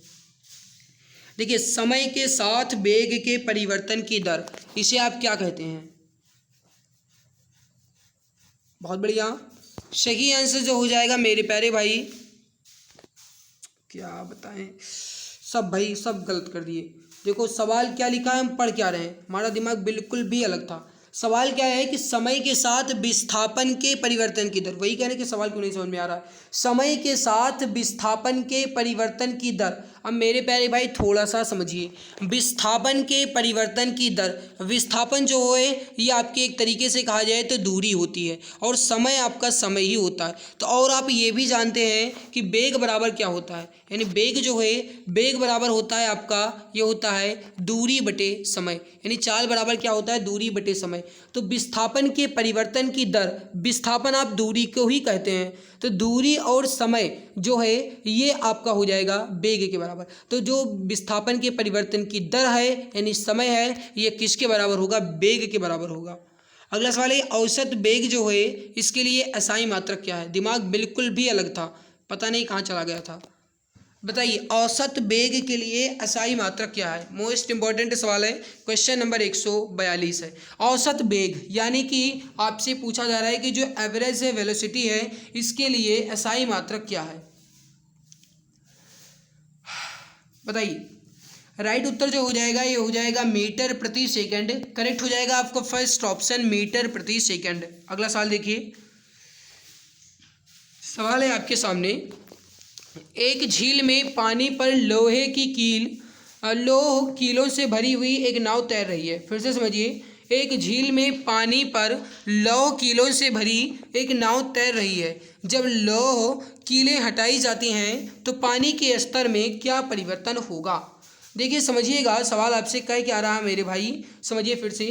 देखिए, समय के साथ वेग के परिवर्तन की दर, इसे आप क्या कहते हैं? बहुत बढ़िया। सही आंसर जो हो जाएगा मेरे प्यारे भाई, क्या बताएं, सब भाई सब गलत कर दिए। देखो सवाल क्या लिखा है, हम पढ़ क्या रहे हैं, हमारा दिमाग बिल्कुल भी अलग था। सवाल क्या है कि समय के साथ विस्थापन के परिवर्तन की दर, वही कहने कि सवाल क्यों नहीं समझ में आ रहा है। समय के साथ विस्थापन के परिवर्तन की दर। अब मेरे प्यारे भाई थोड़ा सा समझिए, विस्थापन के परिवर्तन की दर, विस्थापन जो है ये आपके एक तरीके से कहा जाए तो दूरी होती है और समय आपका समय ही होता है। तो और आप ये भी जानते हैं कि वेग बराबर क्या होता है, यानी वेग जो है वेग बराबर होता है आपका, ये होता है दूरी बटे समय, यानी चाल बराबर क्या होता है? दूरी बटे समय। तो विस्थापन के परिवर्तन की दर, विस्थापन आप दूरी को ही कहते हैं, तो दूरी और समय जो है ये आपका हो जाएगा वेग के बराबर। तो जो विस्थापन के परिवर्तन की दर है यानी समय है, ये किसके बराबर होगा? वेग के बराबर होगा। अगला सवाल है औसत वेग जो है इसके लिए SI मात्रक क्या है? दिमाग बिल्कुल भी अलग था, पता नहीं कहाँ चला गया था। बताइए औसत वेग के लिए एसआई मात्रक क्या है। मोस्ट इंपॉर्टेंट सवाल है, क्वेश्चन नंबर 142 है। औसत वेग यानी कि आपसे पूछा जा रहा है कि जो एवरेज वेलोसिटी है इसके लिए एसआई मात्रक क्या है। बताइए राइट उत्तर जो हो जाएगा ये हो जाएगा मीटर प्रति सेकंड। करेक्ट हो जाएगा आपका फर्स्ट ऑप्शन मीटर प्रति सेकंड। अगला सवाल देखिए, सवाल है आपके सामने, एक झील में पानी पर लोहे की लौह कीलों से भरी हुई एक नाव तैर रही है। फिर से समझिए, एक झील में पानी पर लौह कीलों से भरी एक नाव तैर रही है। जब लौह कीलें हटाई जाती हैं तो पानी के स्तर में क्या परिवर्तन होगा। देखिए समझिएगा, सवाल आपसे कह क्या रहा है मेरे भाई, समझिए फिर से।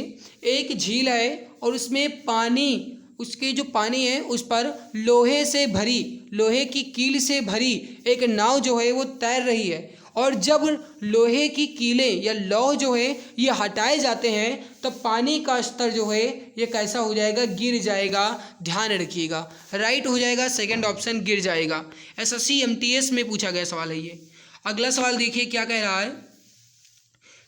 एक झील है और उसमें पानी, उसके जो पानी है उस पर लोहे से भरी, लोहे की कील से भरी एक नाव जो है वो तैर रही है। और जब लोहे की कीलें या लौह जो है ये हटाए जाते हैं तो पानी का स्तर जो है ये कैसा हो जाएगा, गिर जाएगा। ध्यान रखिएगा, राइट हो जाएगा सेकंड ऑप्शन, गिर जाएगा। एसएससी एमटीएस में पूछा गया सवाल है ये। अगला सवाल देखिए क्या कह रहा है।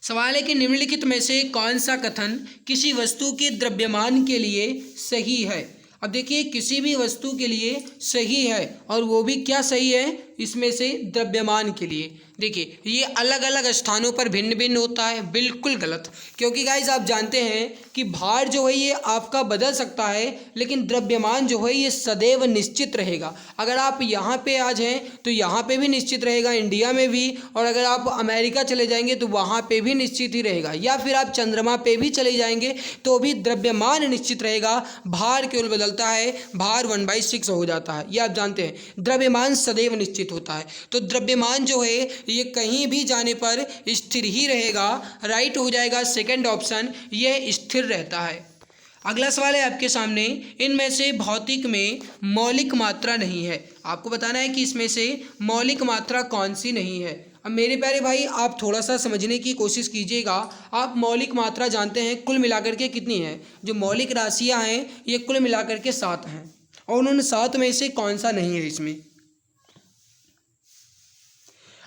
सवाल है कि निम्नलिखित में से कौन सा कथन किसी वस्तु के द्रव्यमान के लिए सही है। अब देखिए किसी भी वस्तु के लिए सही है और वो भी क्या सही है, इसमें से द्रव्यमान के लिए। देखिए ये अलग अलग स्थानों पर भिन्न भिन्न होता है, बिल्कुल गलत। क्योंकि गाइज आप जानते हैं कि भार जो है ये आपका बदल सकता है लेकिन द्रव्यमान जो है ये सदैव निश्चित रहेगा। अगर आप यहाँ पे आ जाएँ तो यहाँ पे भी निश्चित रहेगा, इंडिया में भी, और अगर आप अमेरिका चले जाएंगे तो वहाँ पे भी निश्चित ही रहेगा, या फिर आप चंद्रमा पे भी चले जाएंगे तो भी द्रव्यमान निश्चित रहेगा। भार केवल बदलता है, भार 1/6 हो जाता है, ये आप जानते हैं। द्रव्यमान सदैव निश्चित होता है, तो द्रव्यमान जो है ये कहीं भी जाने पर स्थिर ही रहेगा। राइट हो जाएगा सेकंड ऑप्शन, यह स्थिर रहता है। अगला सवाल है आपके सामने, इनमें से भौतिक में मौलिक मात्रा नहीं है। आपको बताना है कि इसमें से मौलिक मात्रा कौन सी नहीं है। अब मेरे प्यारे भाई आप थोड़ा सा समझने की कोशिश कीजिएगा। आप मौलिक मात्रा जानते हैं कुल मिलाकर के कितनी है, जो मौलिक राशियां हैं ये कुल मिलाकर के 7 हैं, और उन 7 में से कौन सा नहीं है इसमें।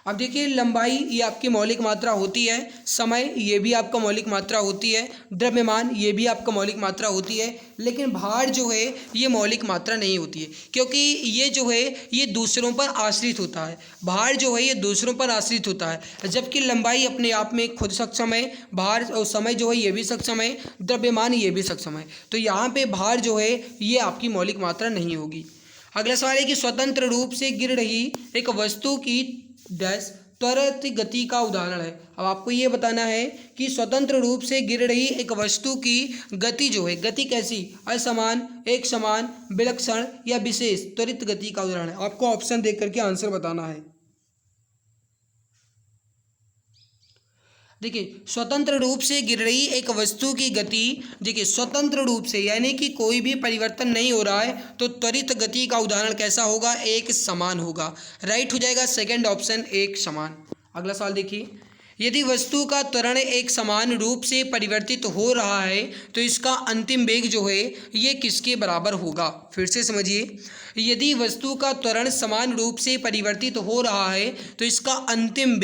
अब देखिए लंबाई ये आपकी मौलिक मात्रा होती है, समय ये भी आपका मौलिक मात्रा होती है, द्रव्यमान ये भी आपका मौलिक मात्रा होती है, लेकिन भार जो है ये मौलिक मात्रा नहीं होती है, क्योंकि ये जो है ये दूसरों पर आश्रित होता है। भार जो है ये दूसरों पर आश्रित होता है, जबकि लंबाई अपने आप में खुद सक्षम है, भार और समय जो है ये भी सक्षम है, द्रव्यमान ये भी सक्षम है। तो यहाँ पे भार जो है ये आपकी मौलिक मात्रा नहीं होगी। अगला सवाल है कि स्वतंत्र रूप से गिर रही एक वस्तु की डैश त्वरित गति का उदाहरण है। अब आपको ये बताना है कि स्वतंत्र रूप से गिर रही एक वस्तु की गति जो है, गति कैसी, असमान, एक समान, विलक्षण या विशेष त्वरित गति का उदाहरण है। आपको ऑप्शन देख करके आंसर बताना है। देखिए स्वतंत्र रूप से गिर रही एक वस्तु की गति, देखिए स्वतंत्र रूप से यानी कि कोई भी परिवर्तन नहीं हो रहा है, तो त्वरित गति का उदाहरण कैसा होगा, एक समान होगा। राइट हो जाएगा सेकंड ऑप्शन, एक समान। अगला सवाल देखिए, यदि वस्तु का त्वरण एक समान रूप से परिवर्तित हो रहा है तो इसका अंतिम वेग जो है ये किसके बराबर होगा। फिर से समझिए, यदि वस्तु का त्वरण समान रूप से परिवर्तित हो रहा है तो इसका अंतिम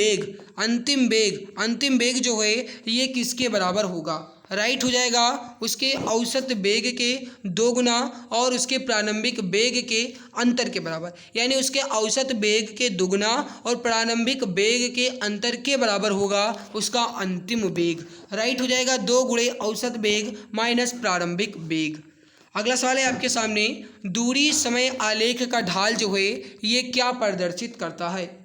वेग जो है ये किसके बराबर होगा। राइट हो जाएगा उसके औसत वेग के 2 गुना और उसके प्रारंभिक वेग के अंतर के बराबर, यानी उसके औसत वेग के 2 गुना और प्रारंभिक वेग के अंतर के बराबर होगा उसका अंतिम वेग। राइट हो जाएगा 2 गुणे औसत वेग माइनस प्रारंभिक वेग। अगला सवाल है आपके सामने, दूरी समय आलेख का ढाल जो है ये क्या प्रदर्शित करता है।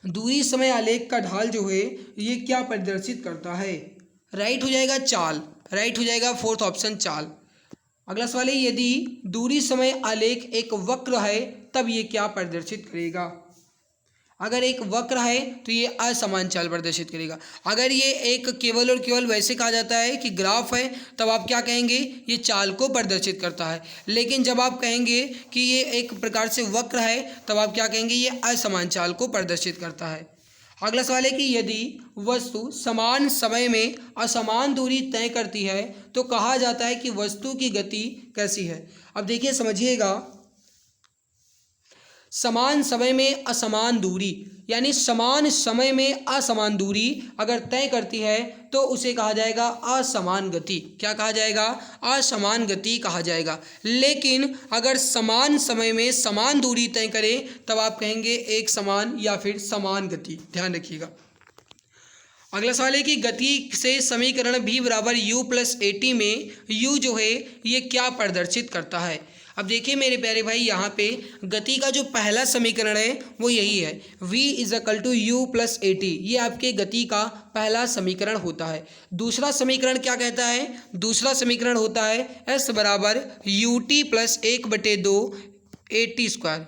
दूरी समय आलेख का ढाल जो है ये क्या प्रदर्शित करता है। राइट हो जाएगा चाल, राइट हो जाएगा फोर्थ ऑप्शन चाल। अगला सवाल है, यदि दूरी समय आलेख एक वक्र है तब ये क्या प्रदर्शित करेगा। अगर एक वक्र है तो ये असमान चाल प्रदर्शित करेगा। अगर ये एक केवल और केवल वैसे कहा जाता है कि ग्राफ है तब आप क्या कहेंगे, ये चाल को प्रदर्शित करता है। लेकिन जब आप कहेंगे कि ये एक प्रकार से वक्र है तब आप क्या कहेंगे, ये असमान चाल को प्रदर्शित करता है। अगला सवाल है कि यदि वस्तु समान समय में असमान दूरी तय करती है तो कहा जाता है कि वस्तु की गति कैसी है। अब देखिए समझिएगा, समान समय में असमान दूरी, यानी समान समय में असमान दूरी अगर तय करती है तो उसे कहा जाएगा असमान गति। क्या कहा जाएगा? असमान गति कहा जाएगा। लेकिन अगर समान समय में समान दूरी तय करे तब आप कहेंगे एक समान या फिर समान गति। ध्यान रखिएगा। अगला सवाल है कि गति से समीकरण v बराबर u प्लस AT में u जो है ये क्या प्रदर्शित करता है? अब देखिए मेरे प्यारे भाई, यहाँ पे गति का जो पहला समीकरण है वो यही है, v equal to u plus AT। ये आपके गति का पहला समीकरण होता है। दूसरा समीकरण क्या कहता है? दूसरा समीकरण होता है s बराबर ut प्लस 1/2 AT स्क्वायर।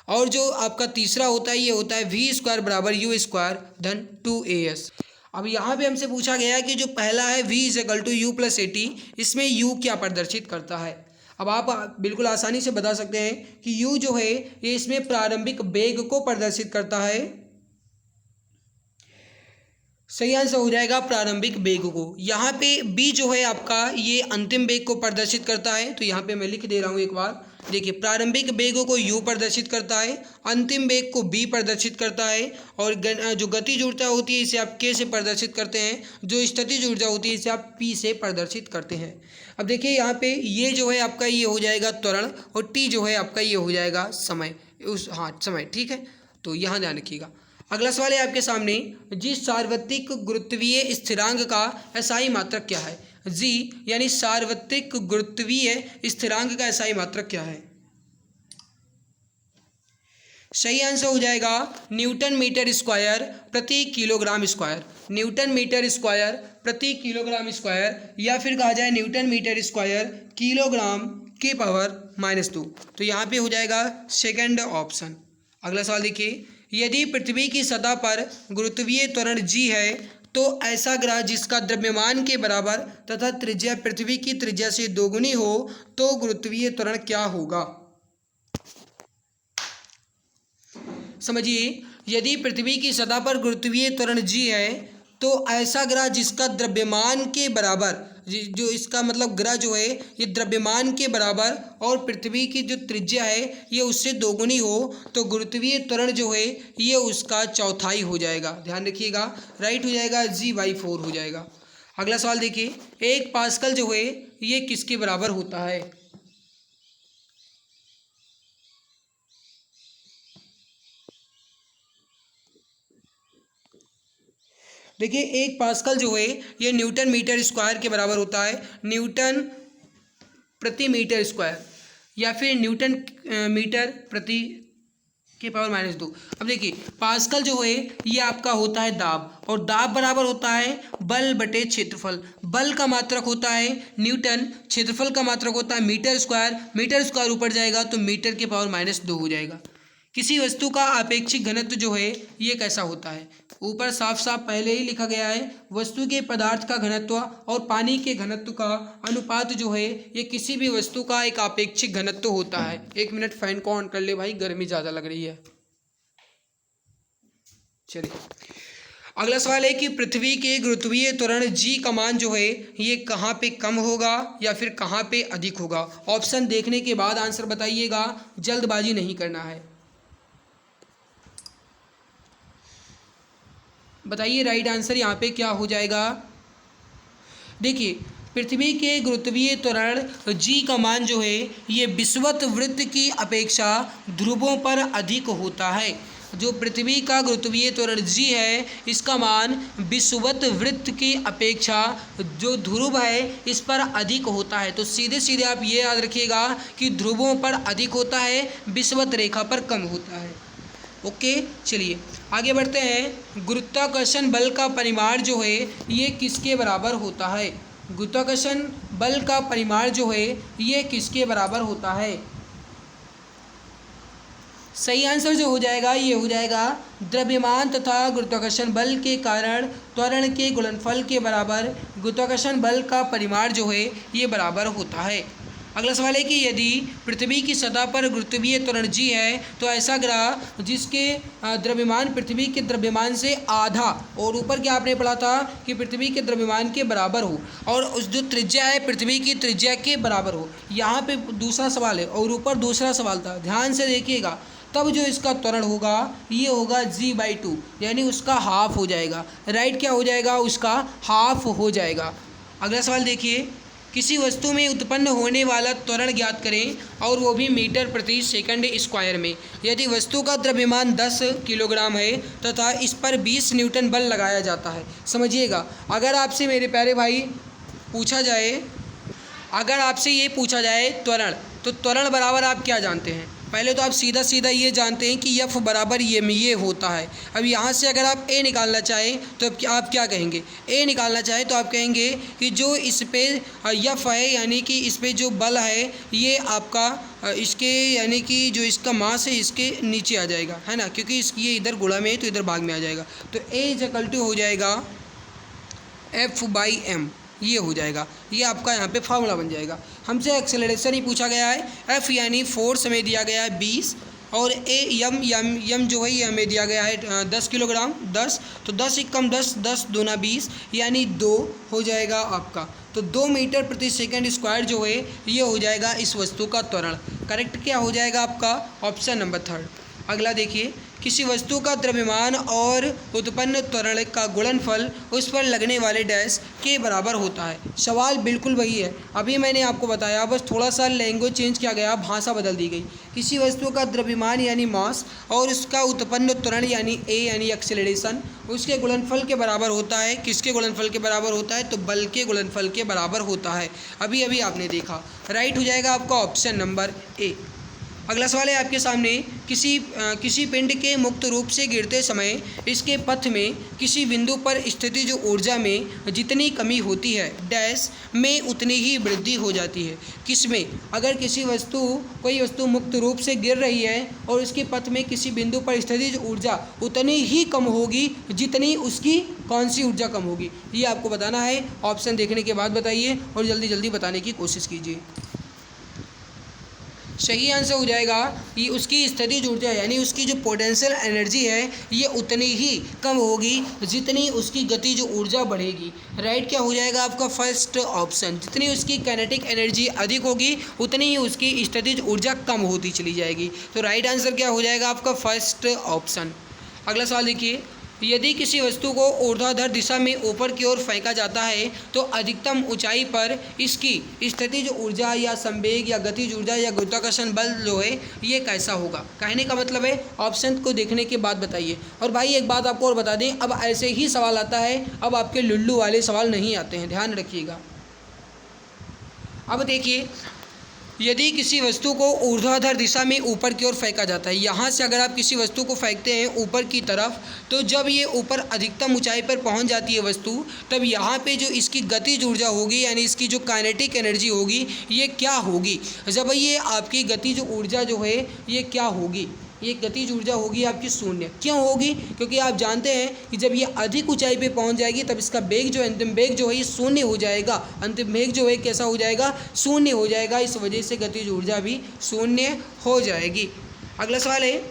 और जो आपका तीसरा होता है ये होता है v स्क्वायर बराबर u स्क्वायर धन 2as। अब यहाँ पे हमसे पूछा गया है कि जो पहला है v equal to u plus AT, इसमें u क्या प्रदर्शित करता है? अब आप बिल्कुल आसानी से बता सकते हैं कि u जो है ये इसमें प्रारंभिक वेग को प्रदर्शित करता है। सही आंसर हो जाएगा प्रारंभिक वेग को। यहाँ पे b जो है आपका ये अंतिम वेग को प्रदर्शित करता है, तो यहाँ पे मैं लिख दे रहा हूँ एक बार। देखिए, प्रारंभिक वेग को u प्रदर्शित करता है, अंतिम वेग को b प्रदर्शित करता है, और जो गतिज ऊर्जा होती है इसे आप k से प्रदर्शित करते हैं, जो स्थितिज ऊर्जा होती है इसे आप p से प्रदर्शित करते हैं। अब देखिए यहाँ पे ये जो है आपका ये हो जाएगा त्वरण, और t जो है आपका ये हो जाएगा समय, समय। ठीक है, तो यहाँ ध्यान रखिएगा। अगला सवाल है आपके सामने, जिस सार्वत्रिक गुरुत्वीय स्थिरांक का SI मात्रक क्या है? जी यानी सार्वत्रिक गुरुत्वीय स्थिरांक का SI मात्रक क्या है? सही आंसर हो जाएगा न्यूटन मीटर स्क्वायर प्रति kilogram square. Newton metre square प्रति किलोग्राम स्क्वायर, या फिर कहा जाए न्यूटन मीटर स्क्वायर किलोग्राम के पावर -2। तो यहाँ पे हो जाएगा सेकंड ऑप्शन। अगला सवाल देखिए, यदि पृथ्वी की सतह पर गुरुत्वीय त्वरण g है तो ऐसा ग्रह जिसका द्रव्यमान के बराबर तथा त्रिज्या पृथ्वी की त्रिज्या से दोगुनी हो तो गुरुत्वीय त्वरण क्या होगा? समझिए, यदि पृथ्वी की सतह पर गुरुत्वीय त्वरण g है तो ऐसा ग्रह जिसका द्रव्यमान के बराबर, जो इसका मतलब ग्रह जो है ये द्रव्यमान के बराबर और पृथ्वी की जो त्रिज्या है ये उससे दोगुनी हो तो गुरुत्वीय त्वरण जो है ये उसका चौथाई हो जाएगा। ध्यान रखिएगा, राइट हो जाएगा g/4 हो जाएगा। अगला सवाल देखिए, 1 पास्कल जो है ये किसके बराबर होता है? देखिए, 1 पास्कल जो है ये न्यूटन मीटर स्क्वायर के बराबर होता है, न्यूटन प्रति मीटर स्क्वायर, या फिर न्यूटन मीटर प्रति के पावर -2। अब देखिए, पास्कल जो है ये आपका होता है दाब, और दाब बराबर होता है बल बटे क्षेत्रफल। बल का मात्रक होता है न्यूटन, क्षेत्रफल का मात्रक होता है मीटर स्क्वायर। मीटर स्क्वायर ऊपर जाएगा तो मीटर के पावर -2 हो जाएगा। किसी वस्तु का आपेक्षिक घनत्व जो है ये कैसा होता है? ऊपर साफ साफ पहले ही लिखा गया है, वस्तु के पदार्थ का घनत्व और पानी के घनत्व का अनुपात जो है ये किसी भी वस्तु का एक आपेक्षिक घनत्व होता है। 1 मिनट फैन को ऑन कर ले भाई, गर्मी ज़्यादा लग रही है। चलिए, अगला सवाल है कि पृथ्वी के गुरुत्वीय त्वरण g का मान जो है ये कहाँ पे कम होगा या फिर कहाँ पे अधिक होगा? ऑप्शन देखने के बाद आंसर बताइएगा, जल्दबाजी नहीं करना है। बताइए राइट आंसर यहाँ पे क्या हो जाएगा? देखिए, पृथ्वी के गुरुत्वीय त्वरण g का मान जो है ये विषुवत वृत्त की अपेक्षा ध्रुवों पर अधिक होता है। जो पृथ्वी का गुरुत्वीय त्वरण g है इसका मान विषुवत वृत्त की अपेक्षा जो ध्रुव है इस पर अधिक होता है। तो सीधे सीधे आप ये याद रखिएगा कि ध्रुवों पर अधिक होता है, विषुवत रेखा पर कम होता है। ओके, चलिए आगे बढ़ते हैं। गुरुत्वाकर्षण बल का परिमाण जो है ये किसके बराबर होता है? गुरुत्वाकर्षण बल का परिमाण जो है ये किसके बराबर होता है? सही आंसर जो हो जाएगा ये हो जाएगा द्रव्यमान तथा गुरुत्वाकर्षण बल के कारण त्वरण के गुणनफल के बराबर गुरुत्वाकर्षण बल का परिमाण जो है ये बराबर होता है। अगला सवाल है कि यदि पृथ्वी की सतह पर गुरुत्वीय त्वरण g है तो ऐसा ग्रह जिसके द्रव्यमान पृथ्वी के द्रव्यमान से आधा, और ऊपर क्या आपने पढ़ा था कि पृथ्वी के द्रव्यमान के बराबर हो, और उस जो त्रिज्या है पृथ्वी की त्रिज्या के बराबर हो। यहाँ पे दूसरा सवाल है और ऊपर दूसरा सवाल था, ध्यान से देखिएगा। तब जो इसका त्वरण होगा ये होगा g/2, यानी उसका हाफ हो जाएगा। राइट क्या हो जाएगा, उसका हाफ हो जाएगा। अगला सवाल देखिए, किसी वस्तु में उत्पन्न होने वाला त्वरण ज्ञात करें और वो भी मीटर प्रति सेकंड स्क्वायर में। यदि वस्तु का द्रव्यमान 10 किलोग्राम है तथा इस पर 20 न्यूटन बल लगाया जाता है। समझिएगा, अगर आपसे मेरे प्यारे भाई पूछा जाए, अगर आपसे ये पूछा जाए त्वरण, तो त्वरण बराबर आप क्या जानते हैं? पहले तो आप सीधा सीधा ये जानते हैं कि F बराबर ये होता है। अब यहाँ से अगर आप A निकालना चाहें तो आप क्या कहेंगे? A निकालना चाहें तो आप कहेंगे कि जो इस पे F है, यानी कि इस पे जो बल है ये आपका इसके यानी कि जो इसका मास है इसके नीचे आ जाएगा, है ना, क्योंकि ये इधर गुणा में है तो इधर भाग में आ जाएगा। तो A = हो जाएगा F/m, ये हो जाएगा। ये आपका यहाँ पे फार्मूला बन जाएगा। हमसे एक्सेलरेशन ही पूछा गया है। F यानी फोर्स हमें दिया गया है 20, और यम जो है ये हमें दिया गया है 10 किलोग्राम 10, तो 10 × 10 10 दूना 20, यानी 2 हो जाएगा आपका। तो 2 मीटर प्रति सेकंड स्क्वायर जो है ये हो जाएगा इस वस्तु का त्वरण। करेक्ट क्या हो जाएगा आपका? Option number 3। अगला देखिए, किसी वस्तु का द्रव्यमान और उत्पन्न त्वरण का गुणनफल उस पर लगने वाले डैश के बराबर होता है। सवाल बिल्कुल वही है, अभी मैंने आपको बताया, बस थोड़ा सा लैंग्वेज चेंज किया गया, भाषा बदल दी गई। किसी वस्तु का द्रव्यमान यानी मास और उसका उत्पन्न त्वरण यानी A यानी एक्सेलरेशन उसके गुणनफल के बराबर होता है। किसके गुणनफल के बराबर होता है? तो बल के गुणनफल के बराबर होता है। अभी अभी आपने देखा। राइट हो जाएगा आपका ऑप्शन नंबर A। अगला सवाल है आपके सामने, किसी पिंड के मुक्त रूप से गिरते समय इसके पथ में किसी बिंदु पर स्थिति जो ऊर्जा में जितनी कमी होती है डैश में उतनी ही वृद्धि हो जाती है। किसमें? अगर कोई वस्तु मुक्त रूप से गिर रही है और उसके पथ में किसी बिंदु पर स्थितिज ऊर्जा उतनी ही कम होगी जितनी उसकी कौन सी ऊर्जा कम होगी, ये आपको बताना है। ऑप्शन देखने के बाद बताइए और जल्दी जल्दी बताने की कोशिश कीजिए। सही आंसर हो जाएगा कि उसकी स्थितिज ऊर्जा यानी उसकी जो पोटेंशियल एनर्जी है ये उतनी ही कम होगी जितनी उसकी गतिज ऊर्जा बढ़ेगी। राइट क्या हो जाएगा आपका? First option. जितनी उसकी काइनेटिक एनर्जी अधिक होगी उतनी ही उसकी स्थितिज ऊर्जा कम होती चली जाएगी। तो राइट आंसर क्या हो जाएगा आपका? First option. अगला सवाल देखिए, यदि किसी वस्तु को ऊर्ध्वाधर दिशा में ऊपर की ओर फेंका जाता है तो अधिकतम ऊंचाई पर इसकी स्थितिज ऊर्जा या संवेग या गतिज ऊर्जा या गुरुत्वाकर्षण बल जो है ये कैसा होगा? कहने का मतलब है ऑप्शन को देखने के बाद बताइए। और भाई एक बात आपको और बता दें, अब ऐसे ही सवाल आता है, अब आपके लुल्लू वाले सवाल नहीं आते हैं, ध्यान रखिएगा। अब देखिए, यदि किसी वस्तु को ऊर्ध्वाधर दिशा में ऊपर की ओर फेंका जाता है, यहाँ से अगर आप किसी वस्तु को फेंकते हैं ऊपर की तरफ, तो जब ये ऊपर अधिकतम ऊंचाई पर पहुँच जाती है वस्तु, तब यहाँ पे जो इसकी गतिज ऊर्जा होगी यानी इसकी जो काइनेटिक एनर्जी होगी ये क्या होगी? जब ये आपकी गतिज ऊर्जा जो है ये क्या होगी? ये गतिज ऊर्जा होगी आपकी शून्य। क्यों होगी? क्योंकि आप जानते हैं कि जब ये अधिक ऊंचाई पे पहुंच जाएगी तब इसका वेग जो अंतिम वेग जो है ये शून्य हो जाएगा। अंतिम वेग जो है कैसा हो जाएगा? शून्य हो जाएगा। इस वजह से गतिज ऊर्जा भी शून्य हो जाएगी। अगला सवाल है,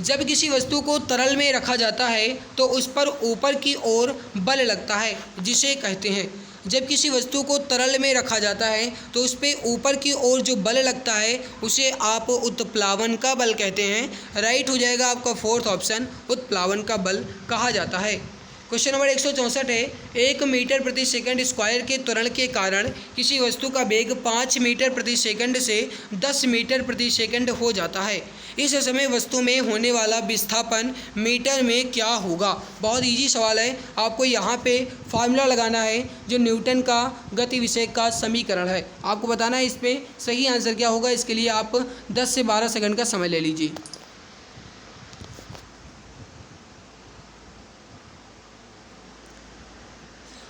जब किसी वस्तु को तरल में रखा जाता है तो उस पर ऊपर की ओर बल लगता है जिसे कहते हैं। जब किसी वस्तु को तरल में रखा जाता है तो उस पर ऊपर की ओर जो बल लगता है उसे आप उत्प्लावन का बल कहते हैं। राइट हो जाएगा आपका फोर्थ ऑप्शन, उत्प्लावन का बल कहा जाता है। क्वेश्चन नंबर 164 है, 1 मीटर प्रति सेकंड स्क्वायर के त्वरण के कारण किसी वस्तु का वेग 5 मीटर प्रति सेकंड से 10 मीटर प्रति सेकंड हो जाता है। इस समय वस्तु में होने वाला विस्थापन मीटर में क्या होगा? बहुत इजी सवाल है। आपको यहाँ पे फार्मूला लगाना है जो न्यूटन का गति विषय का समीकरण है, आपको बताना है इस पर सही आंसर क्या होगा। इसके लिए आप 10 से 12 सेकंड का समय ले लीजिए।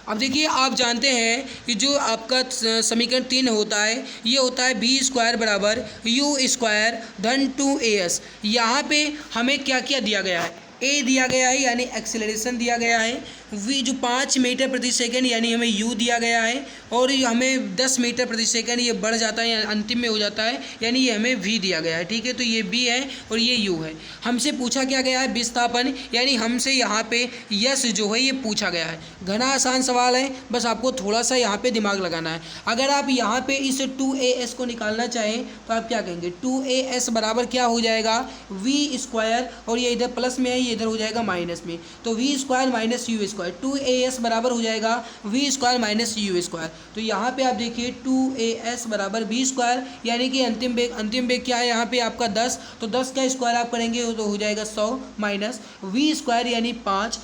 अब देखिए, आप जानते हैं कि जो आपका समीकरण 3 होता है ये होता है b² = u² धन 2as। यहाँ पे हमें क्या क्या दिया गया है? a दिया गया है यानी एक्सेलरेशन दिया गया है, v जो 5 मीटर प्रति सेकंड यानी हमें u दिया गया है, और हमें 10 मीटर प्रति सेकंड ये बढ़ जाता है या अंतिम में हो जाता है, यानी ये हमें v दिया गया है। ठीक है, तो ये b है और ये u है। हमसे पूछा क्या गया है विस्थापन, यानी हमसे यहाँ पे यस जो है ये पूछा गया है। घना आसान सवाल है, बस आपको थोड़ा सा यहाँ पे दिमाग लगाना है। अगर आप यहाँ पे इस 2as को निकालना चाहें तो आप क्या कहेंगे, 2as बराबर क्या हो जाएगा, v स्क्वायर, और ये इधर प्लस में है, ये इधर हो जाएगा माइनस में, तो v square minus you square, 2as बराबर हो जाएगा v square minus you square. तो यहाँ पे आप देखिए 2as बराबर v स्क्वायर, यानी कि अंतिम बेग क्या है यहाँ पे आपका 10, तो 10 का स्क्वायर आप करेंगे तो हो जाएगा 100 माइनस v स्क्वायर यानी 5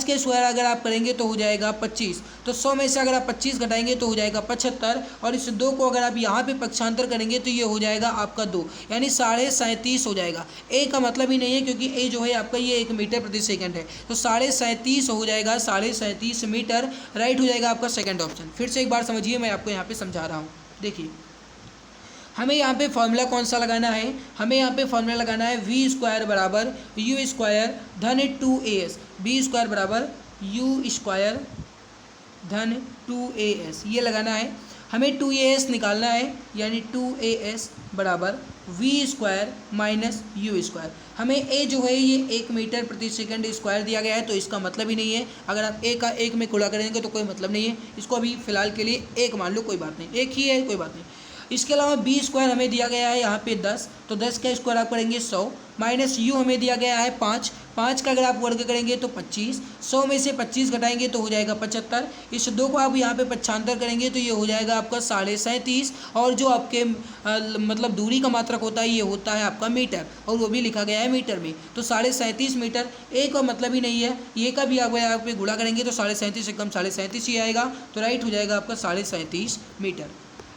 का स्क्वायर अगर आप करेंगे तो हो जाएगा 25, तो 100 में से अगर आप 25 घटाएंगे तो हो जाएगा 75, और इस 2 को अगर आप यहाँ पे पक्षांतर करेंगे तो ये हो जाएगा आपका 2, यानी 37.5 हो जाएगा। ए का मतलब ही नहीं है क्योंकि ए जो है आपका ये 1 मीटर प्रति सेकंड है, तो 37.5 हो जाएगा, 37.5 मीटर राइट हो जाएगा आपका सेकंड ऑप्शन। फिर से एक बार समझिए, मैं आपको यहाँ पे समझा रहा हूँ। देखिए हमें यहाँ पे फॉर्मूला कौन सा लगाना है, हमें यहाँ पे फॉर्मूला लगाना है v स्क्वायर बराबर u स्क्वायर धन 2as, v स्क्वायर बराबर u स्क्वायर धन 2as, ये लगाना है। हमें 2as निकालना है, यानी 2as बराबर v square minus you square. हमें a जो है ये 1 मीटर प्रति सेकंड स्क्वायर दिया गया है, तो इसका मतलब ही नहीं है, अगर आप a का 1 में गुणा करेंगे तो कोई मतलब नहीं है, इसको अभी फिलहाल के लिए 1 मान लो, कोई बात नहीं, 1 ही है, कोई बात नहीं। इसके अलावा बी स्क्वायर हमें दिया गया है यहाँ पे 10, तो 10 का स्क्वायर आप करेंगे 100 माइनस यू हमें दिया गया है 5 का अगर आप वर्ग करेंगे तो 25, 100 में से 25 घटाएंगे तो हो जाएगा 75, इस 2 को आप यहाँ पे पक्षांतर करेंगे तो ये हो जाएगा आपका 37.5, और जो आपके मतलब दूरी का मात्रक होता है ये होता है आपका मीटर, और वो भी लिखा गया है मीटर में, तो 37.5 मीटर। ए का मतलब ही नहीं है, ये का भी आप यहाँ पे गुणा करेंगे तो 37.5 एकदम 37.5 ही आएगा, तो राइट हो जाएगा आपका 37.5 मीटर।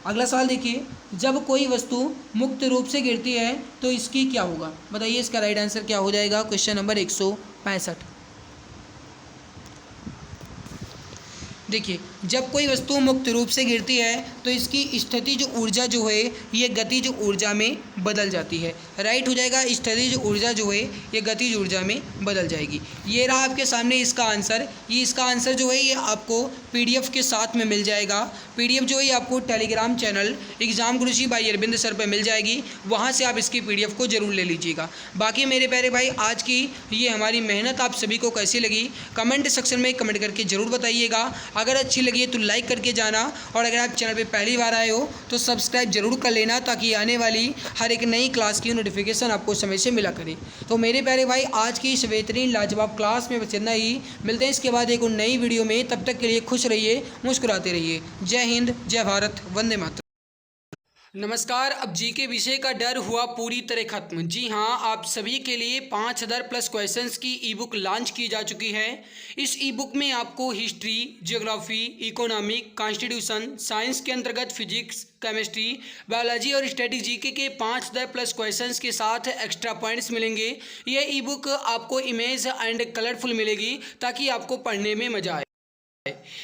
अगला सवाल देखिए, जब कोई वस्तु मुक्त रूप से गिरती है तो इसकी क्या होगा, बताइए इसका राइट आंसर क्या हो जाएगा। Question number 165। देखिए जब कोई वस्तु मुक्त रूप से गिरती है तो इसकी स्थिति जो ऊर्जा जो है ये गतिज ऊर्जा में बदल जाती है, राइट हो जाएगा। स्थितिज ऊर्जा जो है ये गतिज ऊर्जा में बदल जाएगी। ये रहा आपके सामने इसका आंसर, ये इसका आंसर जो है ये आपको पीडीएफ के साथ में मिल जाएगा। पीडीएफ जो है आपको Telegram channel exam Guruji by Arvind sir पर मिल जाएगी, वहाँ से आप इसकी पीडीएफ को ज़रूर ले लीजिएगा। बाकी मेरे प्यारे भाई आज की ये हमारी मेहनत आप सभी को कैसी लगी कमेंट सेक्शन में कमेंट करके ज़रूर बताइएगा। अगर अच्छी लगी है तो लाइक करके जाना, और अगर आप चैनल पे पहली बार आए हो तो सब्सक्राइब जरूर कर लेना, ताकि आने वाली हर एक नई क्लास की नोटिफिकेशन आपको समय से मिला करे। तो मेरे प्यारे भाई आज की इस बेहतरीन लाजवाब क्लास में बस इतना ही, मिलते हैं इसके बाद एक और नई वीडियो में, तब तक के लिए खुश रहिए, मुस्कुराते रहिए। जय हिंद, जय भारत, वंदे मातरम। नमस्कार। अब जी के विषय का डर हुआ पूरी तरह खत्म। जी हाँ, आप सभी के लिए 5000 प्लस क्वेश्चंस की ई बुक लॉन्च की जा चुकी है। इस ई बुक में आपको history, geography, economic, constitution, science के अंतर्गत फिजिक्स, केमिस्ट्री, बायोलॉजी और स्टैटिक जीके के 5000 प्लस क्वेश्चंस के साथ एक्स्ट्रा पॉइंट्स मिलेंगे। यह ई बुक आपको इमेज एंड कलरफुल मिलेगी ताकि आपको पढ़ने में मजा आए।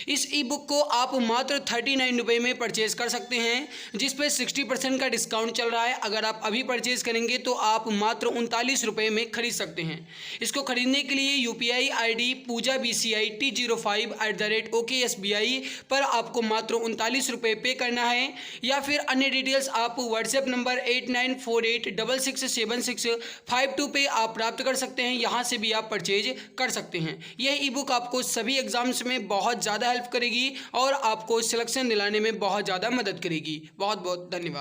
इस ई बुक को आप मात्र 39 रुपये में परचेज कर सकते हैं, जिस पे 60% का डिस्काउंट चल रहा है। अगर आप अभी परचेज करेंगे तो आप मात्र 39 रुपये में खरीद सकते हैं। इसको खरीदने के लिए UPI ID पूजा BCI T05@OKSBI पर आपको मात्र 39 रुपये पे करना है, या फिर अन्य डिटेल्स आप व्हाट्सएप नंबर 8948667652 पे आप प्राप्त कर सकते हैं। यहाँ से भी आप परचेज कर सकते हैं। यह ई बुक आपको सभी एग्जाम्स में बहुत ज़्यादा हेल्प करेगी और आपको सिलेक्शन दिलाने में बहुत ज़्यादा मदद करेगी। बहुत बहुत धन्यवाद।